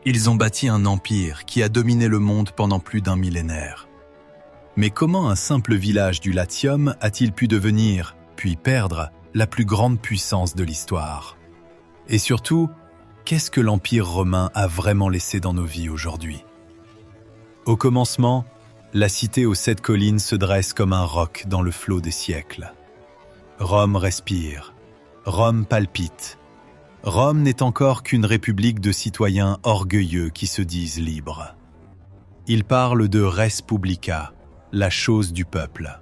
Ils ont bâti un empire qui a dominé le monde pendant plus d'un millénaire. Mais comment un simple village du Latium a-t-il pu devenir, puis perdre, la plus grande puissance de l'histoire? Et surtout, qu'est-ce que l'Empire romain a vraiment laissé dans nos vies aujourd'hui? Au commencement, la cité aux 7 collines se dresse comme un roc dans le flot des siècles. Rome respire, Rome palpite. Rome n'est encore qu'une république de citoyens orgueilleux qui se disent libres. Ils parlent de res publica, la chose du peuple.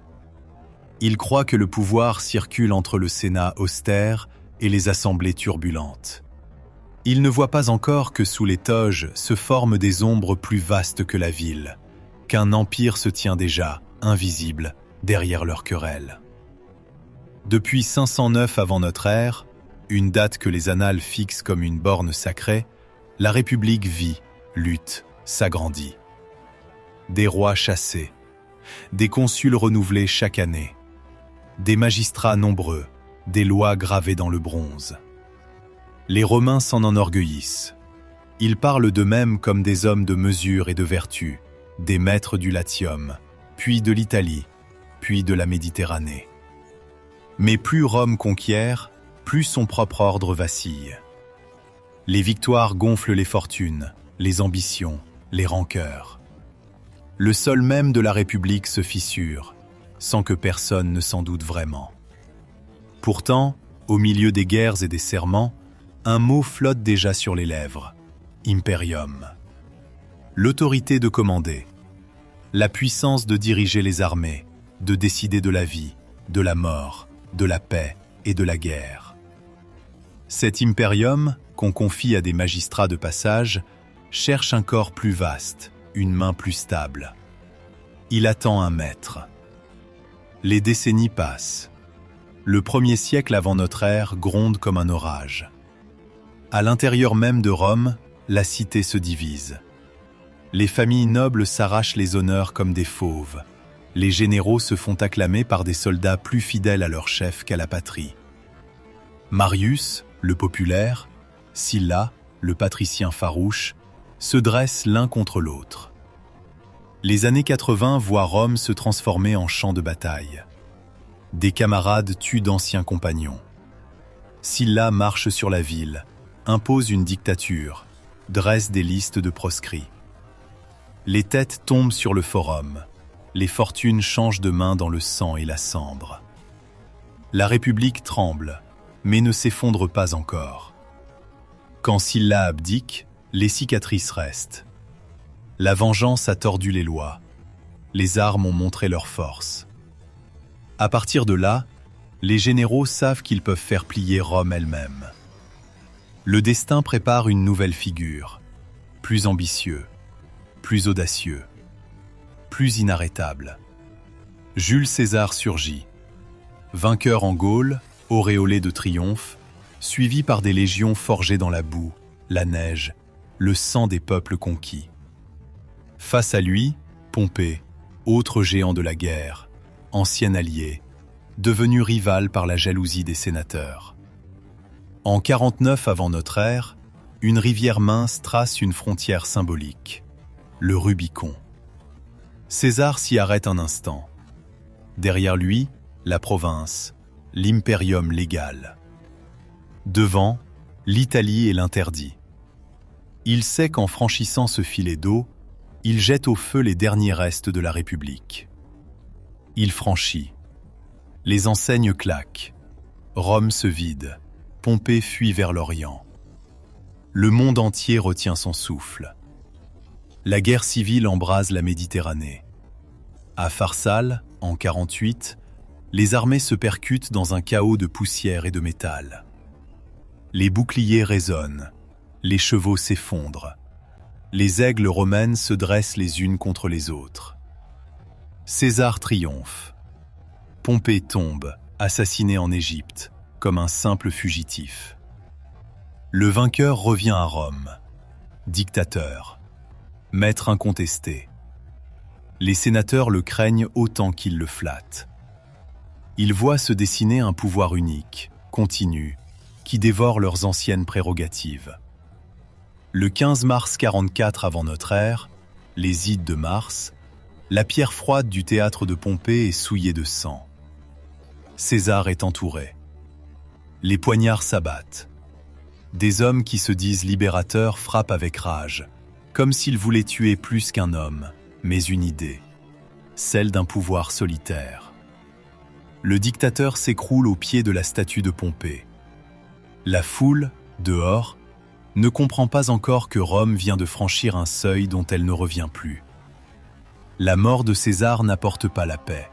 Ils croient que le pouvoir circule entre le Sénat austère et les assemblées turbulentes. Ils ne voient pas encore que sous les toges se forment des ombres plus vastes que la ville, qu'un empire se tient déjà, invisible, derrière leurs querelles. Depuis 509 avant notre ère, une date que les annales fixent comme une borne sacrée, la République vit, lutte, s'agrandit. Des rois chassés, des consuls renouvelés chaque année, des magistrats nombreux, des lois gravées dans le bronze. Les Romains s'en enorgueillissent. Ils parlent d'eux-mêmes comme des hommes de mesure et de vertu, des maîtres du Latium, puis de l'Italie, puis de la Méditerranée. Mais plus Rome conquiert, plus son propre ordre vacille. Les victoires gonflent les fortunes, les ambitions, les rancœurs. Le sol même de la République se fissure, sans que personne ne s'en doute vraiment. Pourtant, au milieu des guerres et des serments, un mot flotte déjà sur les lèvres, imperium. L'autorité de commander, la puissance de diriger les armées, de décider de la vie, de la mort, de la paix et de la guerre. Cet imperium, qu'on confie à des magistrats de passage, cherche un corps plus vaste, une main plus stable. Il attend un maître. Les décennies passent. Le 1er siècle avant notre ère gronde comme un orage. À l'intérieur même de Rome, la cité se divise. Les familles nobles s'arrachent les honneurs comme des fauves. Les généraux se font acclamer par des soldats plus fidèles à leur chef qu'à la patrie. Marius, le populaire, Sylla, le patricien farouche, se dressent l'un contre l'autre. Les années 80 voient Rome se transformer en champ de bataille. Des camarades tuent d'anciens compagnons. Sylla marche sur la ville, impose une dictature, dresse des listes de proscrits. Les têtes tombent sur le forum, les fortunes changent de main dans le sang et la cendre. La République tremble, mais ne s'effondre pas encore. Quand Sylla abdique, les cicatrices restent. La vengeance a tordu les lois. Les armes ont montré leur force. À partir de là, les généraux savent qu'ils peuvent faire plier Rome elle-même. Le destin prépare une nouvelle figure, plus ambitieux, plus audacieux, plus inarrêtable. Jules César surgit. Vainqueur en Gaule, auréolé de triomphe, suivi par des légions forgées dans la boue, la neige, le sang des peuples conquis. Face à lui, Pompée, autre géant de la guerre, ancien allié, devenu rival par la jalousie des sénateurs. En 49 avant notre ère, une rivière mince trace une frontière symbolique, le Rubicon. César s'y arrête un instant. Derrière lui, la province, l'impérium légal. Devant, l'Italie et l'interdit. Il sait qu'en franchissant ce filet d'eau, il jette au feu les derniers restes de la République. Il franchit. Les enseignes claquent. Rome se vide. Pompée fuit vers l'Orient. Le monde entier retient son souffle. La guerre civile embrase la Méditerranée. À Pharsale, en 48, les armées se percutent dans un chaos de poussière et de métal. Les boucliers résonnent, les chevaux s'effondrent. Les aigles romaines se dressent les unes contre les autres. César triomphe. Pompée tombe, assassiné en Égypte, comme un simple fugitif. Le vainqueur revient à Rome, dictateur, maître incontesté. Les sénateurs le craignent autant qu'ils le flattent. Ils voient se dessiner un pouvoir unique, continu, qui dévore leurs anciennes prérogatives. Le 15 mars 44 avant notre ère, les Ides de Mars, la pierre froide du théâtre de Pompée est souillée de sang. César est entouré. Les poignards s'abattent. Des hommes qui se disent libérateurs frappent avec rage, comme s'ils voulaient tuer plus qu'un homme, mais une idée, celle d'un pouvoir solitaire. Le dictateur s'écroule au pied de la statue de Pompée. La foule, dehors, ne comprend pas encore que Rome vient de franchir un seuil dont elle ne revient plus. La mort de César n'apporte pas la paix.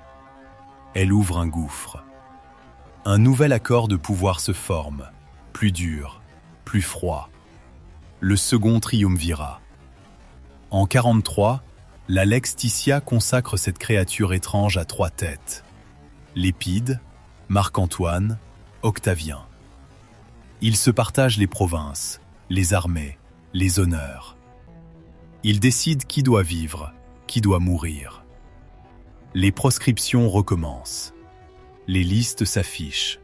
Elle ouvre un gouffre. Un nouvel accord de pouvoir se forme, plus dur, plus froid. Le second triumvirat. En 43, la Lex Titia consacre cette créature étrange à 3 têtes. Lépide, Marc-Antoine, Octavien. Ils se partagent les provinces, les armées, les honneurs. Ils décident qui doit vivre, qui doit mourir. Les proscriptions recommencent. Les listes s'affichent.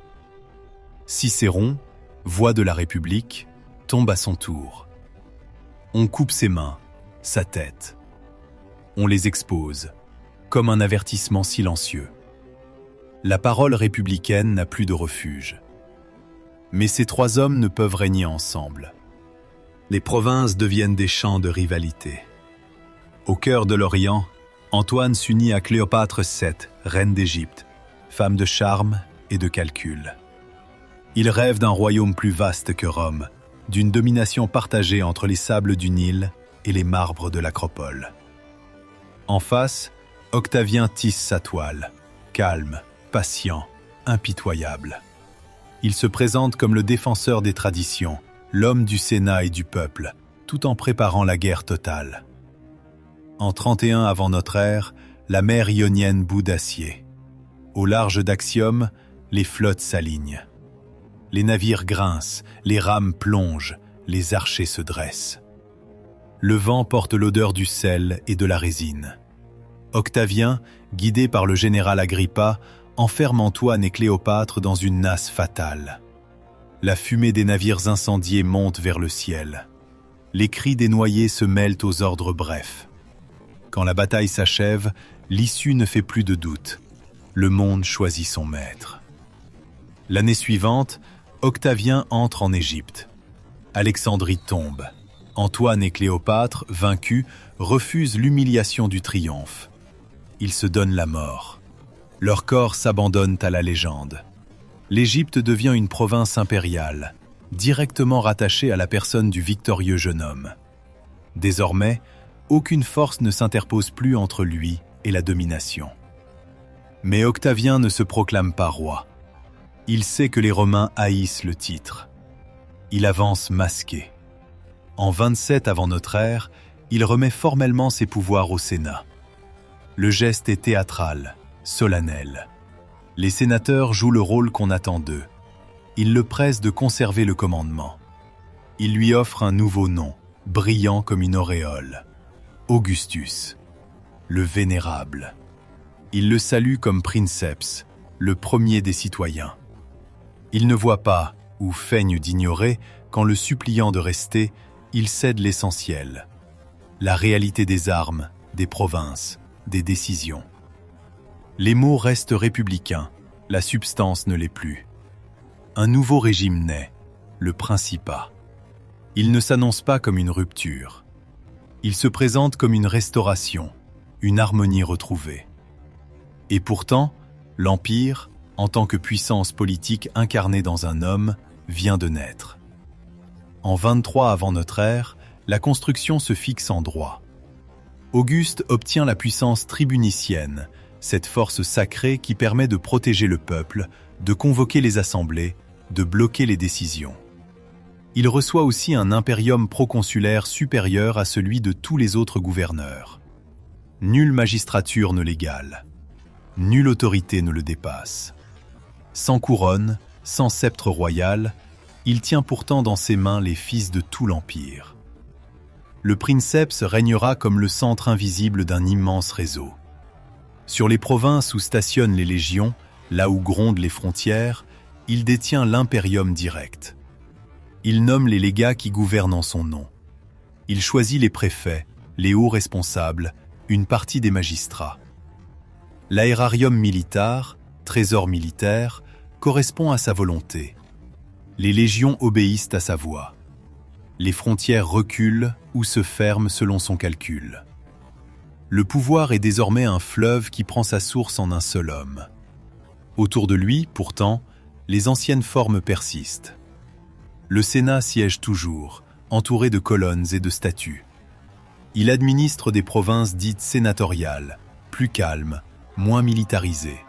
Cicéron, voix de la République, tombe à son tour. On coupe ses mains, sa tête. On les expose, comme un avertissement silencieux. La parole républicaine n'a plus de refuge. Mais ces 3 hommes ne peuvent régner ensemble. Les provinces deviennent des champs de rivalité. Au cœur de l'Orient, Antoine s'unit à Cléopâtre VII, reine d'Égypte, femme de charme et de calcul. Il rêve d'un royaume plus vaste que Rome, d'une domination partagée entre les sables du Nil et les marbres de l'Acropole. En face, Octavien tisse sa toile, calme, patient, impitoyable. Il se présente comme le défenseur des traditions, l'homme du Sénat et du peuple, tout en préparant la guerre totale. En 31 avant notre ère, la mer ionienne bout d'acier. Au large d'Axiome, les flottes s'alignent. Les navires grincent, les rames plongent, les archers se dressent. Le vent porte l'odeur du sel et de la résine. Octavien, guidé par le général Agrippa, enferme Antoine et Cléopâtre dans une nasse fatale. La fumée des navires incendiés monte vers le ciel. Les cris des noyés se mêlent aux ordres brefs. Quand la bataille s'achève, l'issue ne fait plus de doute. Le monde choisit son maître. L'année suivante, Octavien entre en Égypte. Alexandrie tombe. Antoine et Cléopâtre, vaincus, refusent l'humiliation du triomphe. Ils se donnent la mort. Leurs corps s'abandonnent à la légende. L'Égypte devient une province impériale, directement rattachée à la personne du victorieux jeune homme. Désormais, aucune force ne s'interpose plus entre lui et la domination. Mais Octavien ne se proclame pas roi. Il sait que les Romains haïssent le titre. Il avance masqué. En 27 avant notre ère, il remet formellement ses pouvoirs au Sénat. Le geste est théâtral, solennel. Les sénateurs jouent le rôle qu'on attend d'eux. Ils le pressent de conserver le commandement. Ils lui offrent un nouveau nom, brillant comme une auréole. Augustus, le vénérable. Ils le saluent comme princeps, le premier des citoyens. Il ne voit pas, ou feigne d'ignorer, qu'en le suppliant de rester, il cède l'essentiel. La réalité des armes, des provinces, des décisions. Les mots restent républicains, la substance ne l'est plus. Un nouveau régime naît, le Principat. Il ne s'annonce pas comme une rupture. Il se présente comme une restauration, une harmonie retrouvée. Et pourtant, l'Empire, en tant que puissance politique incarnée dans un homme, vient de naître. En 23 avant notre ère, la construction se fixe en droit. Auguste obtient la puissance tribunicienne, cette force sacrée qui permet de protéger le peuple, de convoquer les assemblées, de bloquer les décisions. Il reçoit aussi un impérium proconsulaire supérieur à celui de tous les autres gouverneurs. Nulle magistrature ne l'égale. Nulle autorité ne le dépasse. Sans couronne, sans sceptre royal, il tient pourtant dans ses mains les fils de tout l'Empire. Le princeps régnera comme le centre invisible d'un immense réseau. Sur les provinces où stationnent les légions, là où grondent les frontières, il détient l'impérium direct. Il nomme les légats qui gouvernent en son nom. Il choisit les préfets, les hauts responsables, une partie des magistrats. L'aérarium militaire, trésor militaire, correspond à sa volonté. Les légions obéissent à sa voix. Les frontières reculent ou se ferment selon son calcul. Le pouvoir est désormais un fleuve qui prend sa source en un seul homme. Autour de lui, pourtant, les anciennes formes persistent. Le Sénat siège toujours, entouré de colonnes et de statues. Il administre des provinces dites sénatoriales, plus calmes, moins militarisées.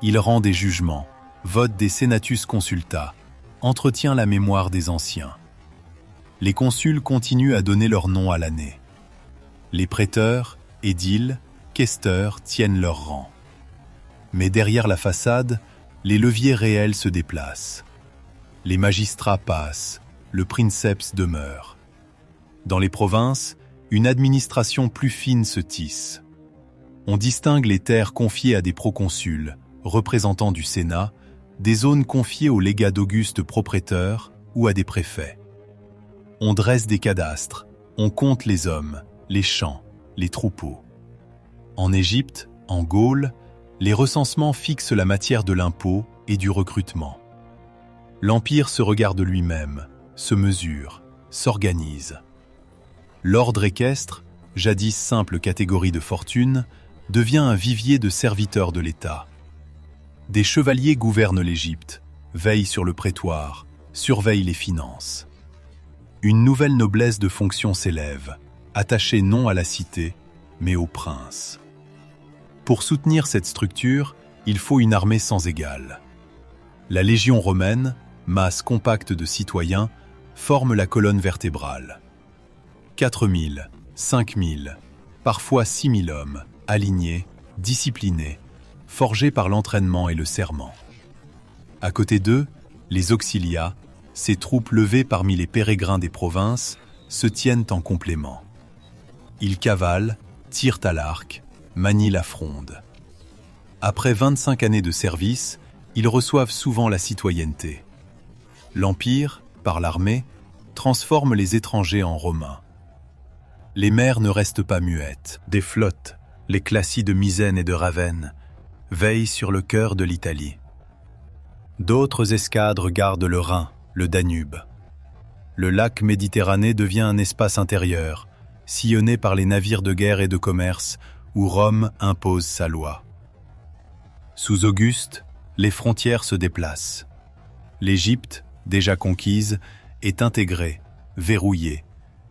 Il rend des jugements, vote des senatus consulta, entretient la mémoire des anciens. Les consuls continuent à donner leur nom à l'année. Les préteurs, édiles, questeurs tiennent leur rang. Mais derrière la façade, les leviers réels se déplacent. Les magistrats passent, le princeps demeure. Dans les provinces, une administration plus fine se tisse. On distingue les terres confiées à des proconsuls, représentants du Sénat, des zones confiées aux légats d'Auguste propréteurs ou à des préfets. On dresse des cadastres, on compte les hommes, les champs, les troupeaux. En Égypte, en Gaule, les recensements fixent la matière de l'impôt et du recrutement. L'Empire se regarde lui-même, se mesure, s'organise. L'ordre équestre, jadis simple catégorie de fortune, devient un vivier de serviteurs de l'État. Des chevaliers gouvernent l'Égypte, veillent sur le prétoire, surveillent les finances. Une nouvelle noblesse de fonction s'élève, attachée non à la cité, mais au prince. Pour soutenir cette structure, il faut une armée sans égale. La Légion romaine, masse compacte de citoyens, forme la colonne vertébrale. 4000, 5000, parfois 6000 hommes, alignés, disciplinés, forgés par l'entraînement et le serment. À côté d'eux, les auxiliats, ces troupes levées parmi les pérégrins des provinces, se tiennent en complément. Ils cavalent, tirent à l'arc, manient la fronde. Après 25 années de service, ils reçoivent souvent la citoyenneté. L'Empire, par l'armée, transforme les étrangers en Romains. Les mers ne restent pas muettes. Des flottes, les classis de Misène et de Ravenne, veillent sur le cœur de l'Italie. D'autres escadres gardent le Rhin, le Danube. Le lac Méditerranée devient un espace intérieur, sillonné par les navires de guerre et de commerce, où Rome impose sa loi. Sous Auguste, les frontières se déplacent. L'Égypte, déjà conquise, est intégrée, verrouillée,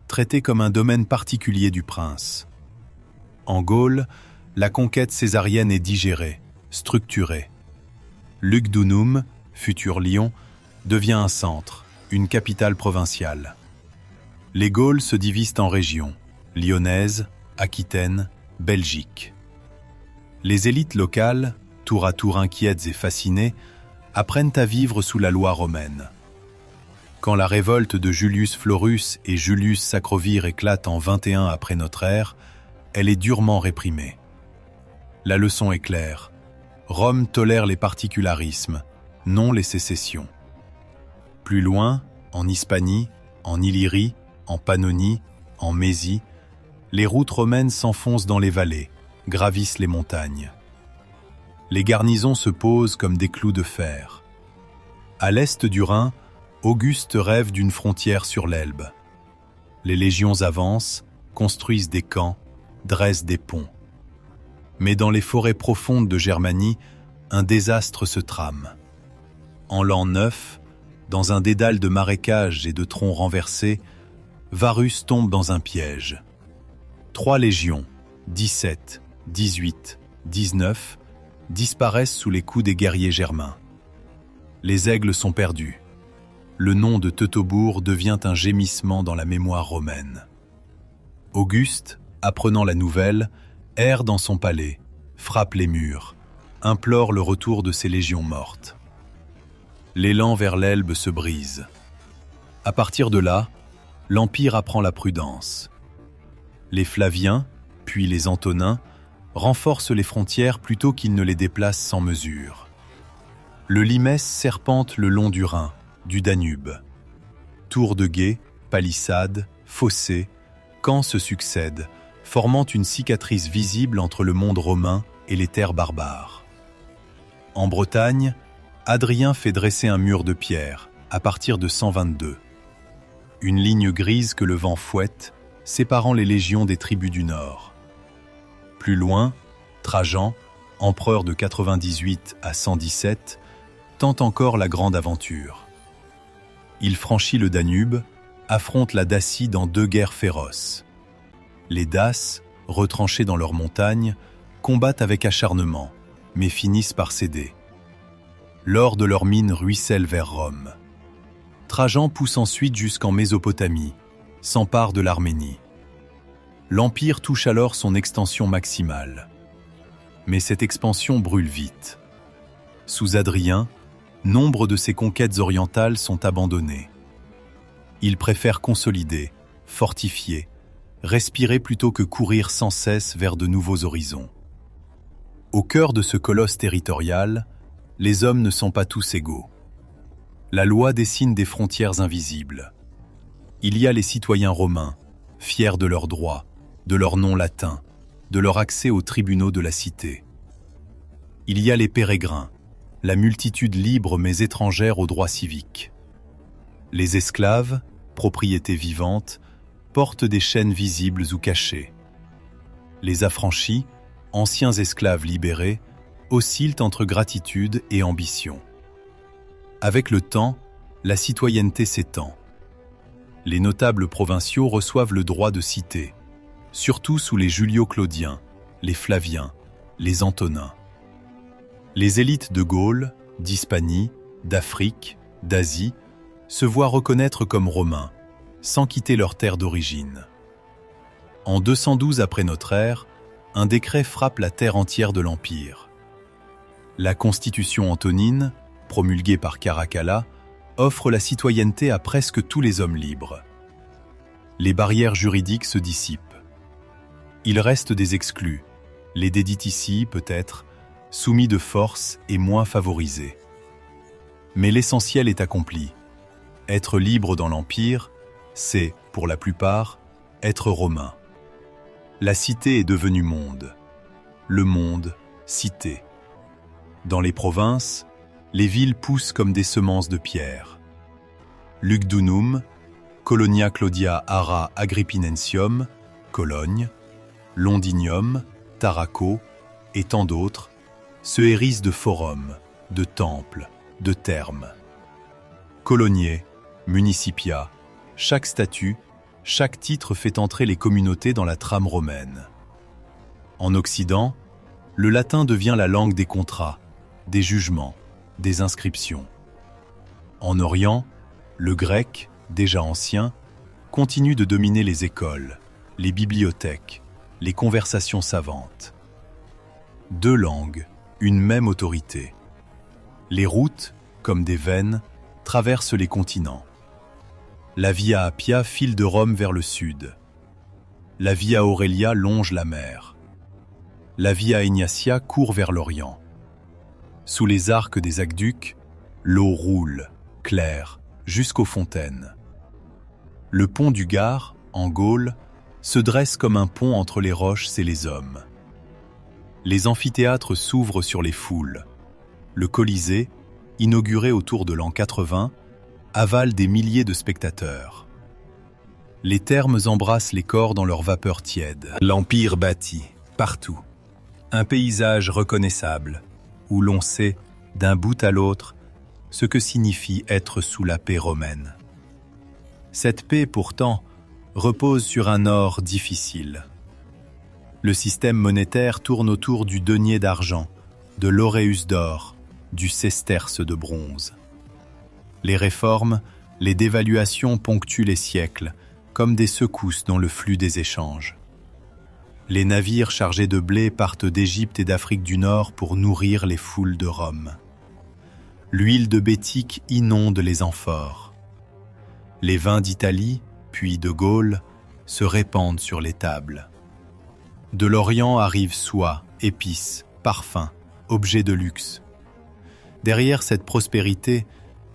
traitée comme un domaine particulier du prince. En Gaule, la conquête césarienne est digérée, structurée. Lugdunum, futur Lyon, devient un centre, une capitale provinciale. Les Gaules se divisent en régions, lyonnaise, Aquitaine, Belgique. Les élites locales, tour à tour inquiètes et fascinées, apprennent à vivre sous la loi romaine. Quand la révolte de Julius Florus et Julius Sacrovir éclate en 21 après notre ère, elle est durement réprimée. La leçon est claire. Rome tolère les particularismes, non les sécessions. Plus loin, en Hispanie, en Illyrie, en Pannonie, en Mésie, les routes romaines s'enfoncent dans les vallées, gravissent les montagnes. Les garnisons se posent comme des clous de fer. À l'est du Rhin, Auguste rêve d'une frontière sur l'Elbe. Les légions avancent, construisent des camps, dressent des ponts. Mais dans les forêts profondes de Germanie, un désastre se trame. En l'an 9, dans un dédale de marécages et de troncs renversés, Varus tombe dans un piège. 3 légions, 17, 18, 19, disparaissent sous les coups des guerriers germains. Les aigles sont perdus. Le nom de Teutobourg devient un gémissement dans la mémoire romaine. Auguste, apprenant la nouvelle, erre dans son palais, frappe les murs, implore le retour de ses légions mortes. L'élan vers l'Elbe se brise. À partir de là, l'Empire apprend la prudence. Les Flaviens, puis les Antonins, renforcent les frontières plutôt qu'ils ne les déplacent sans mesure. Le Limès serpente le long du Rhin, du Danube. Tours de guet, palissades, fossés, camps se succèdent, formant une cicatrice visible entre le monde romain et les terres barbares. En Bretagne, Hadrien fait dresser un mur de pierre, à partir de 122. Une ligne grise que le vent fouette, séparant les légions des tribus du Nord. Plus loin, Trajan, empereur de 98 à 117, tente encore la grande aventure. Il franchit le Danube, affronte la Dacie dans 2 guerres féroces. Les Daces, retranchés dans leurs montagnes, combattent avec acharnement, mais finissent par céder. L'or de leurs mines ruisselle vers Rome. Trajan pousse ensuite jusqu'en Mésopotamie, s'empare de l'Arménie. L'Empire touche alors son extension maximale. Mais cette expansion brûle vite. Sous Hadrien, nombre de ses conquêtes orientales sont abandonnées. Il préfère consolider, fortifier, respirer plutôt que courir sans cesse vers de nouveaux horizons. Au cœur de ce colosse territorial, les hommes ne sont pas tous égaux. La loi dessine des frontières invisibles. Il y a les citoyens romains, fiers de leurs droits, de leur nom latin, de leur accès aux tribunaux de la cité. Il y a les pérégrins, la multitude libre mais étrangère aux droits civiques. Les esclaves, propriétés vivantes, portent des chaînes visibles ou cachées. Les affranchis, anciens esclaves libérés, oscillent entre gratitude et ambition. Avec le temps, la citoyenneté s'étend. Les notables provinciaux reçoivent le droit de cité, surtout sous les Julio-Claudiens, les Flaviens, les Antonins. Les élites de Gaule, d'Hispanie, d'Afrique, d'Asie se voient reconnaître comme romains, sans quitter leur terre d'origine. En 212 après notre ère, un décret frappe la terre entière de l'Empire. La Constitution antonine, promulguée par Caracalla, offre la citoyenneté à presque tous les hommes libres. Les barrières juridiques se dissipent. Il reste des exclus, les déditici peut-être, soumis de force et moins favorisés. Mais l'essentiel est accompli. Être libre dans l'Empire, c'est, pour la plupart, être romain. La cité est devenue monde. Le monde, cité. Dans les provinces, les villes poussent comme des semences de pierre. Lugdunum, Colonia Claudia Ara Agrippinensium, Cologne, Londinium, Taraco et tant d'autres se hérissent de forums, de temples, de thermes. Coloniers, municipia, chaque statut, chaque titre fait entrer les communautés dans la trame romaine. En Occident, le latin devient la langue des contrats, des jugements, des inscriptions. En Orient, le grec, déjà ancien, continue de dominer les écoles, les bibliothèques, les conversations savantes. 2 langues, une même autorité. Les routes, comme des veines, traversent les continents. La Via Appia file de Rome vers le sud. La Via Aurelia longe la mer. La Via Egnatia court vers l'Orient. Sous les arcs des aqueducs, l'eau roule, claire, jusqu'aux fontaines. Le pont du Gard, en Gaule, se dresse comme un pont entre les roches et les hommes. Les amphithéâtres s'ouvrent sur les foules. Le Colisée, inauguré autour de l'an 80, avale des milliers de spectateurs. Les thermes embrassent les corps dans leur vapeur tiède. L'Empire bâtit, partout, un paysage reconnaissable, où l'on sait, d'un bout à l'autre, ce que signifie être sous la paix romaine. Cette paix, pourtant, repose sur un or difficile. Le système monétaire tourne autour du denier d'argent, de l'auréus d'or, du sesterce de bronze. Les réformes, les dévaluations ponctuent les siècles, comme des secousses dans le flux des échanges. Les navires chargés de blé partent d'Égypte et d'Afrique du Nord pour nourrir les foules de Rome. L'huile de Bétique inonde les amphores. Les vins d'Italie, puis de Gaule, se répandent sur les tables. De l'Orient arrivent soie, épices, parfums, objets de luxe. Derrière cette prospérité,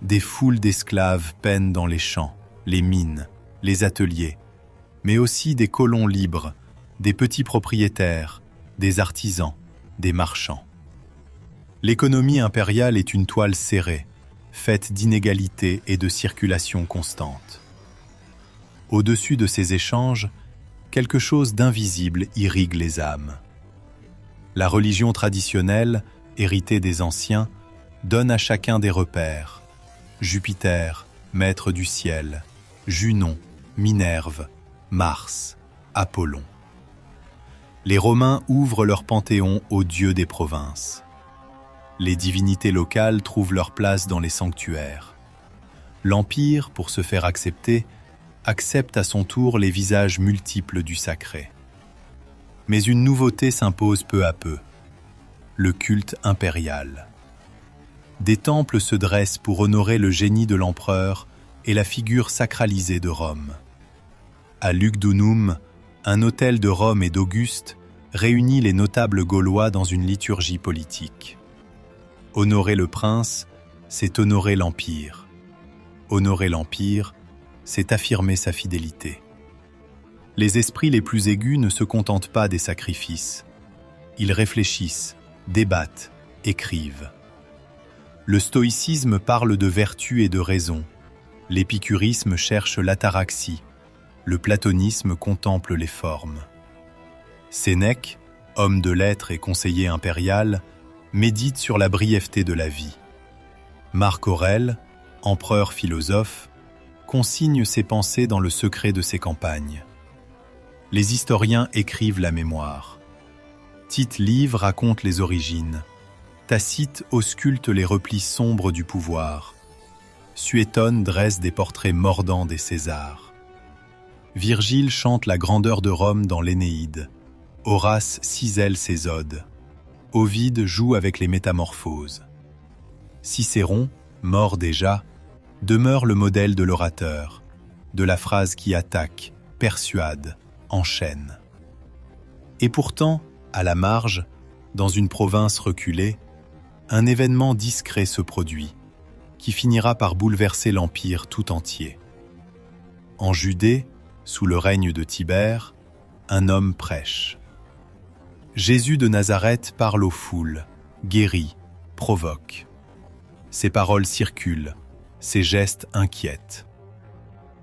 des foules d'esclaves peinent dans les champs, les mines, les ateliers, mais aussi des colons libres, des petits propriétaires, des artisans, des marchands. L'économie impériale est une toile serrée, faite d'inégalités et de circulation constante. Au-dessus de ces échanges, quelque chose d'invisible irrigue les âmes. La religion traditionnelle, héritée des anciens, donne à chacun des repères. Jupiter, maître du ciel, Junon, Minerve, Mars, Apollon. Les Romains ouvrent leur panthéon aux dieux des provinces. Les divinités locales trouvent leur place dans les sanctuaires. L'Empire, pour se faire accepter, accepte à son tour les visages multiples du sacré. Mais une nouveauté s'impose peu à peu, le culte impérial. Des temples se dressent pour honorer le génie de l'empereur et la figure sacralisée de Rome. À Lugdunum, un autel de Rome et d'Auguste réunit les notables gaulois dans une liturgie politique. Honorer le prince, c'est honorer l'Empire. Honorer l'Empire, c'est affirmer sa fidélité. Les esprits les plus aigus ne se contentent pas des sacrifices. Ils réfléchissent, débattent, écrivent. Le stoïcisme parle de vertu et de raison. L'épicurisme cherche l'ataraxie. Le platonisme contemple les formes. Sénèque, homme de lettres et conseiller impérial, médite sur la brièveté de la vie. Marc Aurèle, empereur philosophe, consigne ses pensées dans le secret de ses campagnes. Les historiens écrivent la mémoire. Tite-Live raconte les origines. Tacite ausculte les replis sombres du pouvoir. Suétone dresse des portraits mordants des Césars. Virgile chante la grandeur de Rome dans l'Énéide. Horace cisèle ses odes. Ovide joue avec les métamorphoses. Cicéron, mort déjà, demeure le modèle de l'orateur, de la phrase qui attaque, persuade, enchaîne. Et pourtant, à la marge, dans une province reculée, un événement discret se produit, qui finira par bouleverser l'Empire tout entier. En Judée, sous le règne de Tibère, un homme prêche. Jésus de Nazareth parle aux foules, guérit, provoque. Ses paroles circulent, ses gestes inquiètent.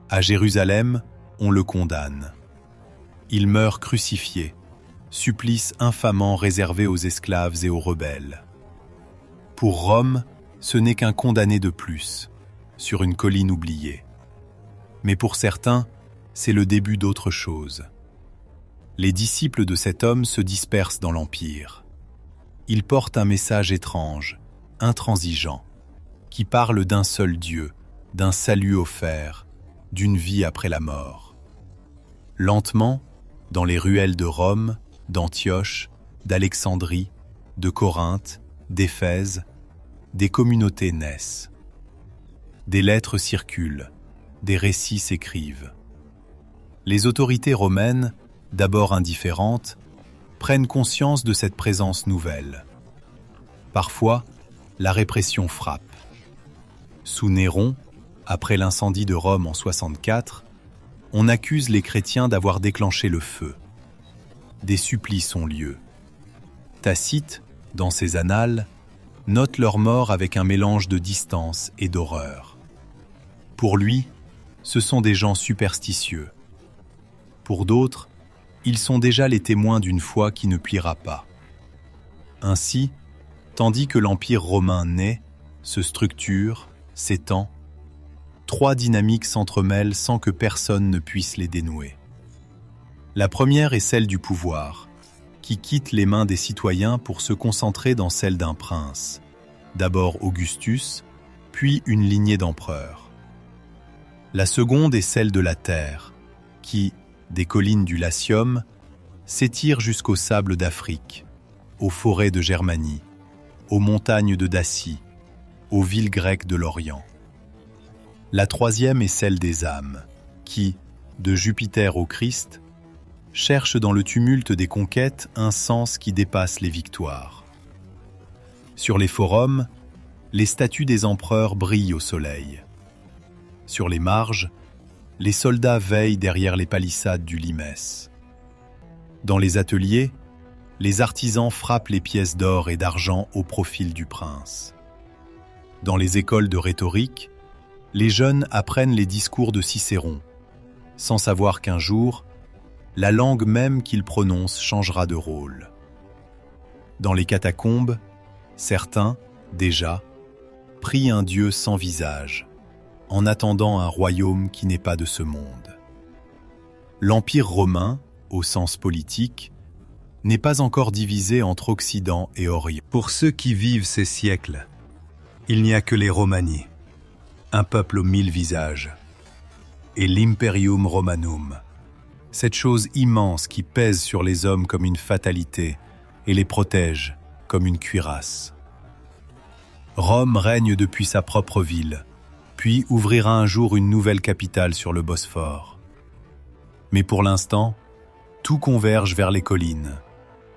À Jérusalem, on le condamne. Il meurt crucifié, supplice infamant réservé aux esclaves et aux rebelles. Pour Rome, ce n'est qu'un condamné de plus, sur une colline oubliée. Mais pour certains, c'est le début d'autre chose. Les disciples de cet homme se dispersent dans l'Empire. Ils portent un message étrange, intransigeant, qui parle d'un seul Dieu, d'un salut offert, d'une vie après la mort. Lentement, dans les ruelles de Rome, d'Antioche, d'Alexandrie, de Corinthe, d'Éphèse, des communautés naissent. Des lettres circulent, des récits s'écrivent. Les autorités romaines, d'abord indifférentes, prennent conscience de cette présence nouvelle. Parfois, la répression frappe. Sous Néron, après l'incendie de Rome en 64, on accuse les chrétiens d'avoir déclenché le feu. Des supplices ont lieu. Tacite, dans ses annales, note leur mort avec un mélange de distance et d'horreur. Pour lui, ce sont des gens superstitieux. Pour d'autres, ils sont déjà les témoins d'une foi qui ne pliera pas. Ainsi, tandis que l'Empire romain naît, se structure, s'étend, trois dynamiques s'entremêlent sans que personne ne puisse les dénouer. La première est celle du pouvoir, qui quitte les mains des citoyens pour se concentrer dans celle d'un prince, d'abord Augustus, puis une lignée d'empereurs. La seconde est celle de la terre, qui, des collines du Latium, s'étire jusqu'aux sables d'Afrique, aux forêts de Germanie, aux montagnes de Dacie, aux villes grecques de l'Orient. La troisième est celle des âmes, qui, de Jupiter au Christ, cherchent dans le tumulte des conquêtes un sens qui dépasse les victoires. Sur les forums, les statues des empereurs brillent au soleil. Sur les marges, les soldats veillent derrière les palissades du Limès. Dans les ateliers, les artisans frappent les pièces d'or et d'argent au profil du prince. Dans les écoles de rhétorique, les jeunes apprennent les discours de Cicéron, sans savoir qu'un jour, la langue même qu'ils prononcent changera de rôle. Dans les catacombes, certains, déjà, prient un Dieu sans visage, en attendant un royaume qui n'est pas de ce monde. L'Empire romain, au sens politique, n'est pas encore divisé entre Occident et Orient. Pour ceux qui vivent ces siècles, il n'y a que les Romani, un peuple aux 1000 visages, et l'Imperium Romanum, cette chose immense qui pèse sur les hommes comme une fatalité et les protège comme une cuirasse. Rome règne depuis sa propre ville, puis ouvrira un jour une nouvelle capitale sur le Bosphore. Mais pour l'instant, tout converge vers les collines,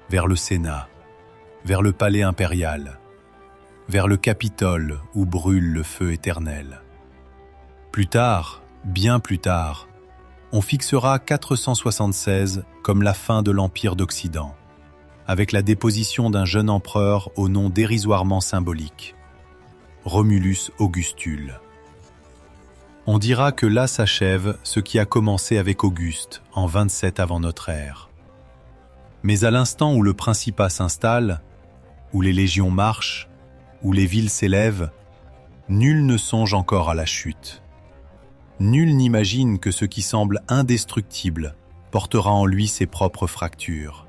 vers le Sénat, vers le palais impérial, vers le Capitole où brûle le feu éternel. Plus tard, bien plus tard, on fixera 476 comme la fin de l'Empire d'Occident, avec la déposition d'un jeune empereur au nom dérisoirement symbolique, Romulus Augustule. On dira que là s'achève ce qui a commencé avec Auguste en 27 avant notre ère. Mais à l'instant où le Principat s'installe, où les légions marchent, où les villes s'élèvent, nul ne songe encore à la chute. Nul n'imagine que ce qui semble indestructible portera en lui ses propres fractures.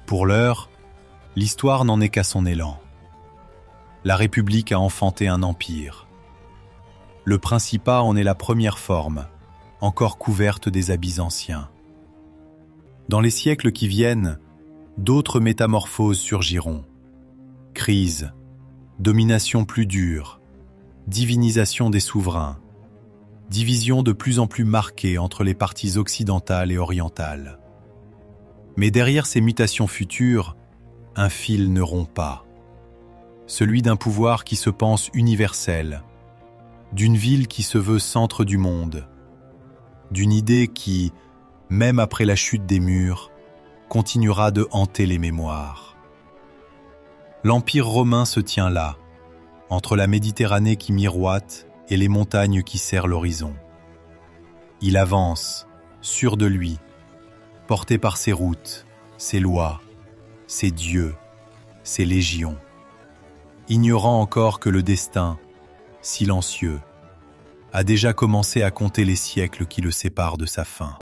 Pour l'heure, l'histoire n'en est qu'à son élan. La République a enfanté un empire. Le Principat en est la première forme, encore couverte des habits anciens. Dans les siècles qui viennent, d'autres métamorphoses surgiront. Crise, domination plus dure, divinisation des souverains, division de plus en plus marquée entre les parties occidentales et orientales. Mais derrière ces mutations futures, un fil ne rompt pas. Celui d'un pouvoir qui se pense universel, d'une ville qui se veut centre du monde, d'une idée qui, même après la chute des murs, continuera de hanter les mémoires. L'Empire romain se tient là, entre la Méditerranée qui miroite et les montagnes qui serrent l'horizon. Il avance, sûr de lui, porté par ses routes, ses lois, ses dieux, ses légions, ignorant encore que le destin, silencieux, a déjà commencé à compter les siècles qui le séparent de sa fin.